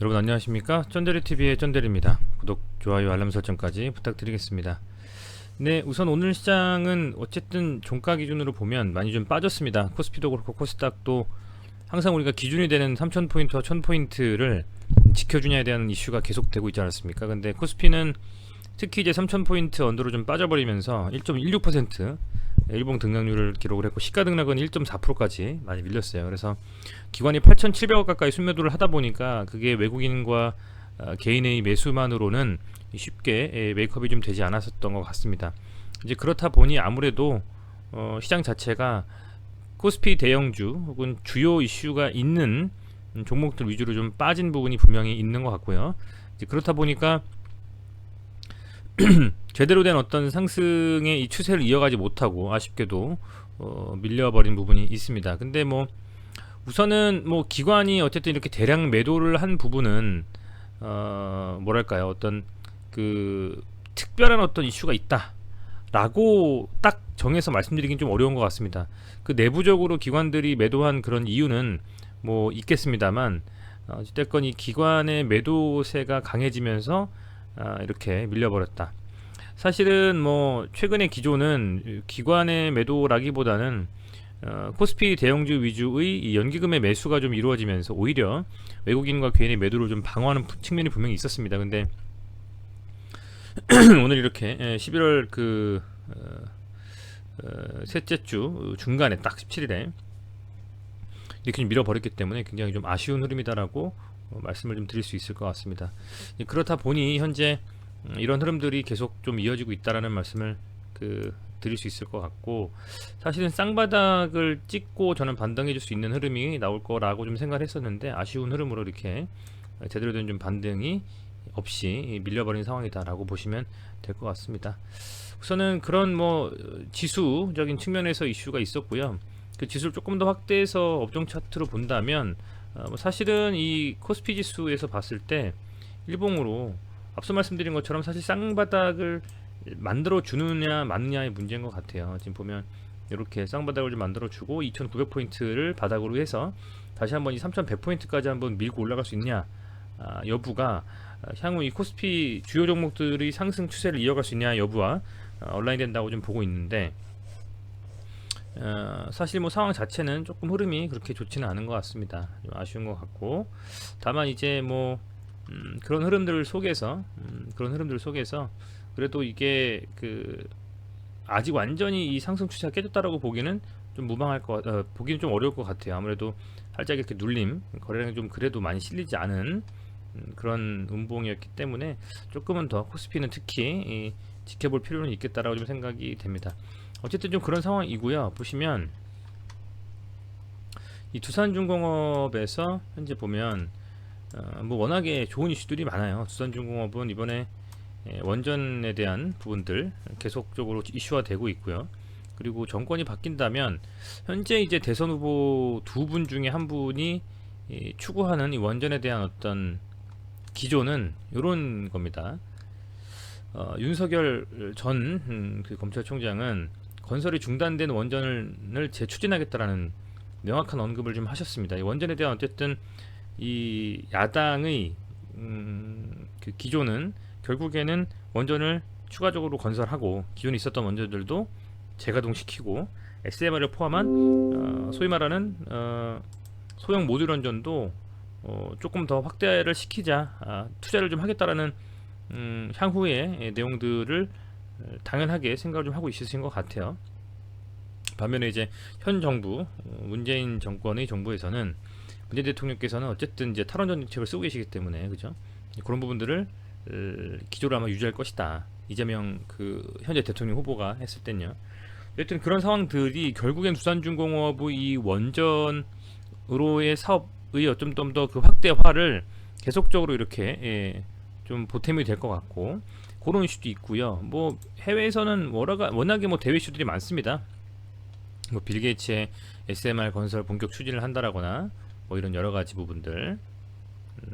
여러분 안녕하십니까? 쩐데리TV의 쩐데리입니다. 구독, 좋아요, 알람 설정까지 부탁드리겠습니다. 네, 우선 오늘 시장은 어쨌든 종가 기준으로 보면 많이 좀 빠졌습니다. 코스피도 그렇고 코스닥도 항상 우리가 기준이 되는 3000포인트와 1000포인트를 지켜주냐에 대한 이슈가 계속되고 있지 않았습니까? 근데 코스피는 특히 이제 3000포인트 언더로 좀 빠져버리면서 1.16% 일봉 등락률을 기록을 했고, 시가 등락은 1.4%까지 많이 밀렸어요. 그래서 기관이 8,700억 가까이 순매도를 하다 보니까 그게 외국인과 개인의 매수만으로는 쉽게 메이크업이 좀 되지 않았었던 것 같습니다. 이제 그렇다 보니 아무래도 시장 자체가 코스피 대형주 혹은 주요 이슈가 있는 종목들 위주로 좀 빠진 부분이 분명히 있는 것 같고요. 이제 그렇다 보니까 제대로 된 어떤 상승의 이 추세를 이어가지 못하고 아쉽게도 밀려버린 부분이 있습니다. 근데 뭐 우선은 뭐 기관이 어쨌든 이렇게 대량 매도를 한 부분은 뭐랄까요, 어떤 그 특별한 어떤 이슈가 있다라고 딱 정해서 말씀드리긴 좀 어려운 것 같습니다. 그 내부적으로 기관들이 매도한 그런 이유는 뭐 있겠습니다만, 어쨌건 이 기관의 매도세가 강해지면서 이렇게 밀려버렸다. 사실은 뭐 최근의 기조는 기관의 매도라기보다는 코스피 대형주 위주의 이 연기금의 매수가 좀 이루어지면서 오히려 외국인과 개인의 매도를 좀 방어하는 측면이 분명히 있었습니다. 근데 오늘 이렇게 11월 셋째 주 중간에 딱 17일에 이렇게 좀 밀어버렸기 때문에 굉장히 좀 아쉬운 흐름이다라고 말씀을 좀 드릴 수 있을 것 같습니다. 그렇다 보니 현재 이런 흐름들이 계속 좀 이어지고 있다라는 말씀을 드릴 수 있을 것 같고, 사실은 쌍바닥을 찍고 저는 반등해 줄 수 있는 흐름이 나올 거라고 좀 생각을 했었는데, 아쉬운 흐름으로 이렇게 제대로 된 좀 반등이 없이 밀려버린 상황이다라고 보시면 될 것 같습니다. 우선은 그런 뭐 지수적인 측면에서 이슈가 있었고요. 그 지수를 조금 더 확대해서 업종 차트로 본다면 뭐 사실은 이 코스피 지수에서 봤을 때 일봉으로 앞서 말씀드린 것처럼 사실 쌍바닥을 만들어 주느냐 마느냐의 문제인 것 같아요. 지금 보면 이렇게 쌍바닥을 좀 만들어 주고 2,900포인트를 바닥으로 해서 다시 한번 이 3,100포인트까지 한번 밀고 올라갈 수 있냐 여부가 향후 이 코스피 주요 종목들이 상승 추세를 이어갈 수 있냐 여부와 온라인 된다고 좀 보고 있는데, 사실 뭐 상황 자체는 조금 흐름이 그렇게 좋지는 않은 것 같습니다. 좀 아쉬운 것 같고, 다만 이제 뭐 그런 흐름들 속에서 그래도 이게 아직 완전히 이 상승 추세가 깨졌다라고 보기는 좀 무방할 보기는 좀 어려울 것 같아요. 아무래도 살짝 이렇게 눌림 거래량이 좀 그래도 많이 실리지 않은 그런 음봉이었기 때문에 조금은 더 코스피는 특히 지켜볼 필요는 있겠다라고 좀 생각이 됩니다. 어쨌든 좀 그런 상황이고요. 보시면 이 두산중공업에서 현재 보면 뭐 워낙에 좋은 이슈들이 많아요. 두산중공업은 이번에 원전에 대한 부분들 계속적으로 이슈화되고 있고요. 그리고 정권이 바뀐다면 현재 이제 대선 후보 두 분 중에 한 분이 추구하는 이 원전에 대한 어떤 기조는 이런 겁니다. 윤석열 전 그 검찰총장은 건설이 중단된 원전을 재추진하겠다라는 명확한 언급을 좀 하셨습니다. 이 원전에 대한 어쨌든 이 야당의 그 기조는 결국에는 원전을 추가적으로 건설하고 기존에 있었던 원전들도 재가동시키고 SMR을 포함한 소위 말하는 소형 모듈 원전도 조금 더 확대를 시키자, 투자를 좀 하겠다라는 향후의 내용들을 당연하게 생각을 좀 하고 있으신 것 같아요. 반면에 이제 현 정부 문재인 정권의 정부에서는 문재인 대통령께서는 어쨌든 이제 탈원전 정책을 쓰고 계시기 때문에 그죠? 그런 부분들을 기조를 아마 유지할 것이다. 이재명 현재 대통령 후보가 했을 땐요. 여튼 그런 상황들이 결국엔 두산중공업의 이 원전으로의 사업의 어쩜 좀 더 그 확대화를 계속적으로 이렇게 좀 보탬이 될 것 같고, 그런 이슈도 있고요. 뭐 해외에서는 워낙에 뭐 대외 이슈들이 많습니다. 뭐 빌 게이츠의 SMR 건설 본격 추진을 한다라거나 뭐 이런 여러 가지 부분들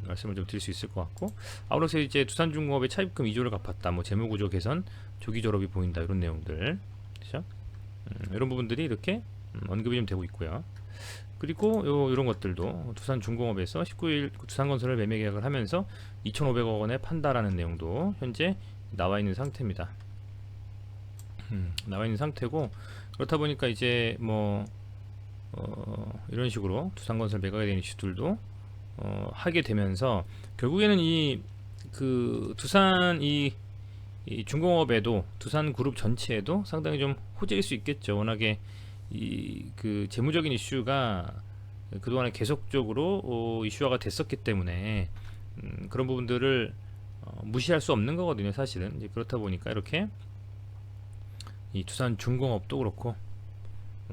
말씀을 좀 드릴 수 있을 것 같고, 아울러서 이제 두산중공업의 차입금 2조를 갚았다, 뭐 재무구조 개선, 조기 졸업이 보인다, 이런 내용들, 그렇죠? 이런 부분들이 이렇게 언급이 좀 되고 있고요. 그리고 이런 것들도 두산중공업에서 19일 두산건설을 매매 계약을 하면서 2,500억 원에 판다라는 내용도 현재 나와 있는 상태입니다. 나와 있는 상태고, 그렇다 보니까 이제 뭐 이런 식으로 두산건설 매각에 대한 이슈들도 하게 되면서 결국에는 이 그 두산 이 중공업에도 두산그룹 전체에도 상당히 좀 호재일 수 있겠죠. 워낙에 이 그 재무적인 이슈가 그동안에 계속적으로 이슈화가 됐었기 때문에 그런 부분들을 무시할 수 없는 거거든요. 사실은 이제 그렇다 보니까 이렇게 이 두산중공업도 그렇고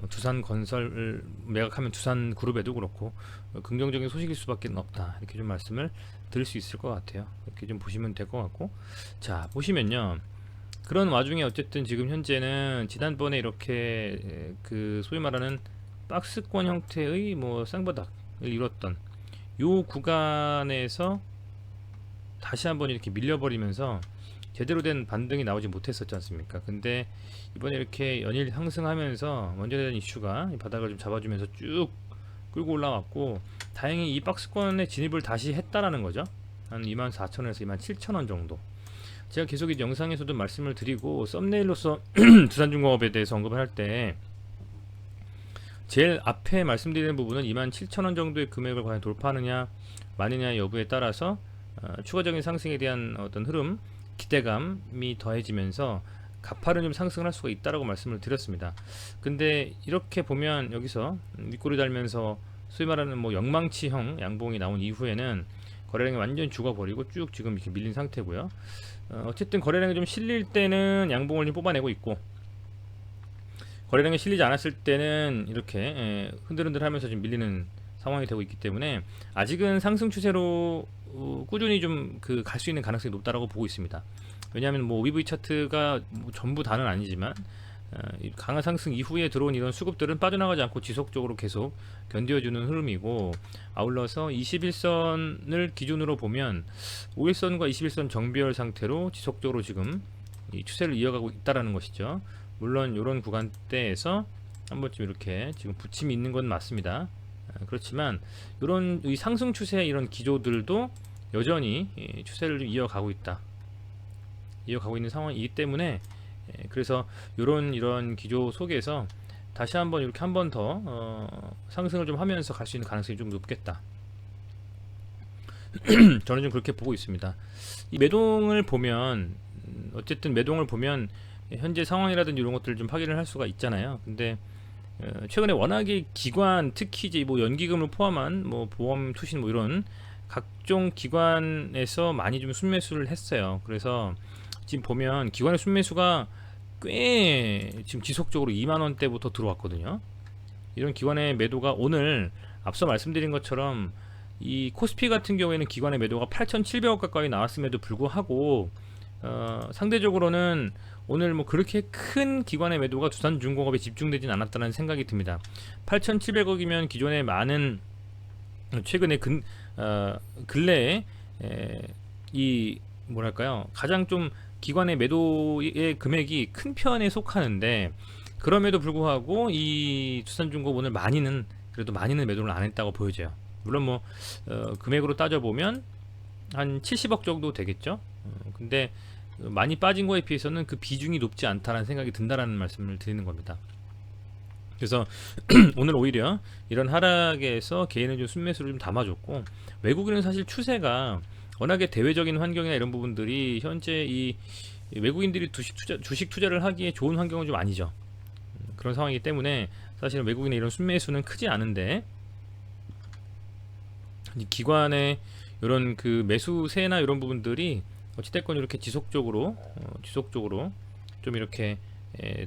두산건설을 매각하면 두산그룹에도 그렇고 긍정적인 소식일 수밖에 없다, 이렇게 좀 말씀을 드릴 수 있을 것 같아요. 이렇게 좀 보시면 될 것 같고, 자 보시면요, 그런 와중에 어쨌든 지금 현재는 지난번에 이렇게 그 소위 말하는 박스권 형태의 뭐 쌍바닥을 이뤘던 요 구간에서 다시 한번 이렇게 밀려버리면서 제대로 된 반등이 나오지 못했었지 않습니까? 근데 이번에 이렇게 연일 상승하면서 원전에 대한 이슈가 이 바닥을 좀 잡아주면서 쭉 끌고 올라왔고, 다행히 이 박스권에 진입을 다시 했다라는 거죠. 한 24,000원에서 27,000원 정도. 제가 계속 이 영상에서도 말씀을 드리고 썸네일로서 두산중공업에 대해서 언급을 할 때 제일 앞에 말씀드리는 부분은 27,000원 정도의 금액을 과연 돌파하느냐 마느냐 여부에 따라서 추가적인 상승에 대한 어떤 흐름, 기대감이 더해지면서 가파른 좀 상승을 할 수가 있다라고 말씀을 드렸습니다. 근데 이렇게 보면 여기서 윗꼬리 달면서 소위 말하는 뭐 영망치형 양봉이 나온 이후에는 거래량이 완전히 죽어버리고 쭉 지금 이렇게 밀린 상태고요. 어쨌든 거래량이 좀 실릴 때는 양봉을 좀 뽑아내고 있고, 거래량이 실리지 않았을 때는 이렇게 흔들흔들하면서 지금 밀리는 상황이 되고 있기 때문에 아직은 상승 추세로 꾸준히 좀 그 갈 수 있는 가능성이 높다라고 보고 있습니다. 왜냐하면 뭐 OBV 차트가 뭐 전부 다는 아니지만 강한 상승 이후에 들어온 이런 수급들은 빠져나가지 않고 지속적으로 계속 견뎌주는 흐름이고, 아울러서 21선을 기준으로 보면 5일선과 21선 정비열 상태로 지속적으로 지금 이 추세를 이어가고 있다라는 것이죠. 물론 이런 구간대에서 한 번쯤 이렇게 지금 부침이 있는 건 맞습니다. 그렇지만 이런 이 상승 추세의 이런 기조들도 여전히 추세를 좀 이어가고 있는 상황이기 때문에, 그래서 이런 기조 속에서 다시 한번 이렇게 한 번 더 상승을 좀 하면서 갈 수 있는 가능성이 좀 높겠다. 저는 좀 그렇게 보고 있습니다. 이 매동을 보면 어쨌든 매동을 보면 현재 상황이라든지 이런 것들을 좀 확인을 할 수가 있잖아요. 근데 최근에 워낙에 기관, 특히 이제 뭐 연기금을 포함한 뭐 보험, 투신 뭐 이런 각종 기관에서 많이 좀 순매수를 했어요. 그래서 지금 보면 기관의 순매수가 꽤 지금 지속적으로 2만원대부터 들어왔거든요. 이런 기관의 매도가 오늘 앞서 말씀드린 것처럼 이 코스피 같은 경우에는 기관의 매도가 8,700억 가까이 나왔음에도 불구하고 상대적으로는 오늘 뭐 그렇게 큰 기관의 매도가 두산중공업에 집중되진 않았다는 생각이 듭니다. 8,700억이면 기존에 많은 최근에 근래에 이 뭐랄까요, 가장 좀 기관의 매도의 금액이 큰 편에 속하는데, 그럼에도 불구하고 이 두산중공업 오늘 그래도 많이는 매도를 안 했다고 보여져요. 물론 뭐 금액으로 따져보면 한 70억 정도 되겠죠. 근데 많이 빠진 거에 비해서는 그 비중이 높지 않다는 생각이 든다라는 말씀을 드리는 겁니다. 그래서 오늘 오히려 이런 하락에서 개인은 좀 순매수를 좀 담아줬고, 외국인은 사실 추세가 워낙에 대외적인 환경이나 이런 부분들이 현재 이 외국인들이 주식 투자를 하기에 좋은 환경은 좀 아니죠. 그런 상황이기 때문에 사실은 외국인의 이런 순매수는 크지 않은데, 기관의 이런 그 매수세나 이런 부분들이 어찌됐건 이렇게 지속적으로 좀 이렇게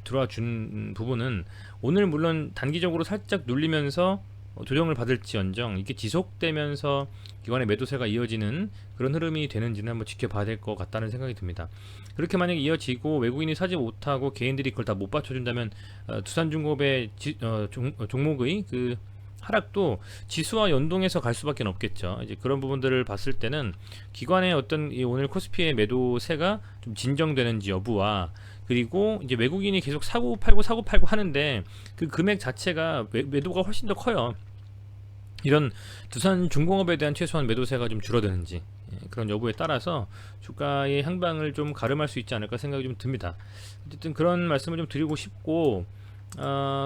들어와 준 부분은 오늘 물론 단기적으로 살짝 눌리면서 조정을 받을지언정 이게 지속되면서 기관의 매도세가 이어지는 그런 흐름이 되는지는 한번 지켜봐야 될 것 같다는 생각이 듭니다. 그렇게 만약에 이어지고 외국인이 사지 못하고 개인들이 그걸 다 못 받쳐준다면 두산중공업의 종목의 그 하락도 지수와 연동해서 갈 수밖에 없겠죠. 이제 그런 부분들을 봤을 때는 기관의 어떤 오늘 코스피의 매도세가 좀 진정되는지 여부와, 그리고 이제 외국인이 계속 사고 팔고 하는데 그 금액 자체가 매도가 훨씬 더 커요. 이런 두산중공업에 대한 최소한 매도세가 좀 줄어드는지 그런 여부에 따라서 주가의 향방을 좀 가름할 수 있지 않을까 생각이 좀 듭니다. 어쨌든 그런 말씀을 좀 드리고 싶고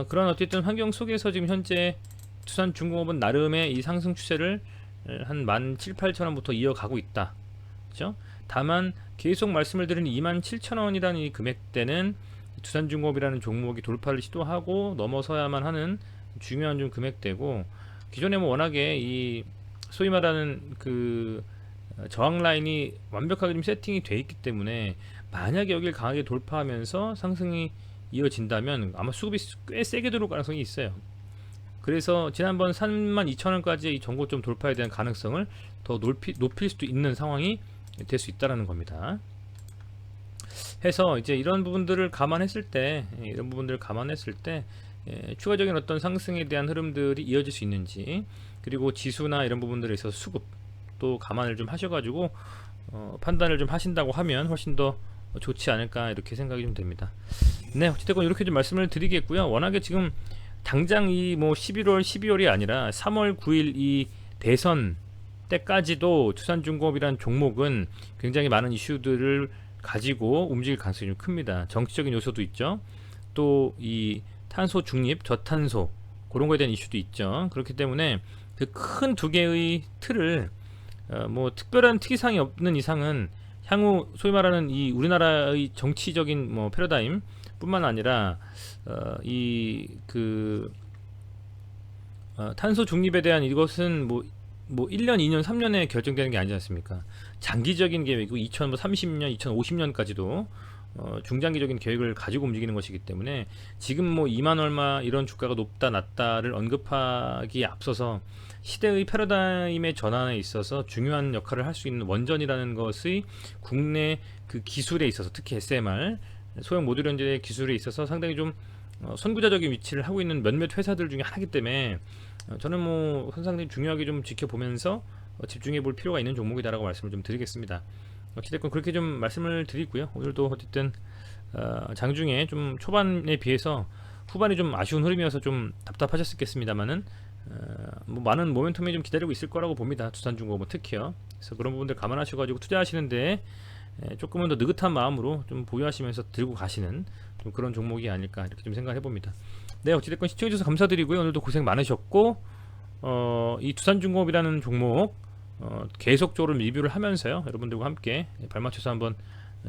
그런 어쨌든 환경 속에서 지금 현재 두산중공업은 나름의 이 상승 추세를 한 17,800원부터 이어가고 있다. 그렇죠? 다만 계속 말씀을 드린 27,000원이라는 이 금액대는 두산중공업이라는 종목이 돌파를 시도하고 넘어서야만 하는 중요한 좀 금액대고, 기존에 뭐 워낙에 이 소위 말하는 그 저항 라인이 완벽하게 좀 세팅이 돼 있기 때문에 만약에 여기를 강하게 돌파하면서 상승이 이어진다면 아마 수급이 꽤 세게 들어올 가능성이 있어요. 그래서 지난번 32,000원까지의 이 전고점 돌파에 대한 가능성을 더 높일 수도 있는 상황이 될 수 있다라는 겁니다. 해서 이제 이런 부분들을 감안했을 때 추가적인 어떤 상승에 대한 흐름들이 이어질 수 있는지, 그리고 지수나 이런 부분들에 있어서 수급 또 감안을 좀 하셔가지고 판단을 좀 하신다고 하면 훨씬 더 좋지 않을까 이렇게 생각이 좀 됩니다. 네, 어찌됐건 이렇게 좀 말씀을 드리겠고요. 워낙에 지금 당장 이 뭐 11월 12월이 아니라 3월 9일 이 대선 때까지도 두산중공업이라는 종목은 굉장히 많은 이슈들을 가지고 움직일 가능성이 좀 큽니다. 정치적인 요소도 있죠. 또 이 탄소 중립, 저탄소 그런 거에 대한 이슈도 있죠. 그렇기 때문에 그 큰 두 개의 틀을 뭐 특별한 특이사항이 없는 이상은 향후 소위 말하는 이 우리나라의 정치적인 뭐 패러다임 뿐만 아니라 탄소 중립에 대한 이것은 뭐 1년, 2년, 3년에 결정되는 게 아니지 않습니까? 장기적인 계획이고 2030년, 2050년까지도 중장기적인 계획을 가지고 움직이는 것이기 때문에 지금 뭐 2만 얼마 이런 주가가 높다 낮다를 언급하기에 앞서서 시대의 패러다임의 전환에 있어서 중요한 역할을 할 수 있는 원전이라는 것의 국내 그 기술에 있어서, 특히 SMR 소형 모듈 기술에 있어서 상당히 좀 선구자적인 위치를 하고 있는 몇몇 회사들 중에 하나이기 때문에 저는 뭐 상당히 중요하게 좀 지켜보면서 집중해 볼 필요가 있는 종목이다라고 말씀을 좀 드리겠습니다. 어찌됐건 그렇게 좀 말씀을 드리고요. 오늘도 어쨌든 장중에 좀 초반에 비해서 후반이 좀 아쉬운 흐름이어서 좀 답답하셨겠습니다만은 뭐 많은 모멘텀이 좀 기다리고 있을 거라고 봅니다. 두산중공업 특히요. 그래서 그런 부분들 감안하셔가지고 투자하시는데 조금은 더 느긋한 마음으로 좀 보유하시면서 들고 가시는 좀 그런 종목이 아닐까 이렇게 좀 생각해 봅니다. 네, 어찌됐건 시청해주셔서 감사드리고요. 오늘도 고생 많으셨고 이 두산중공업이라는 종목 계속적으로 리뷰를 하면서요, 여러분들과 함께 발맞춰서 한번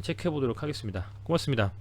체크해 보도록 하겠습니다. 고맙습니다.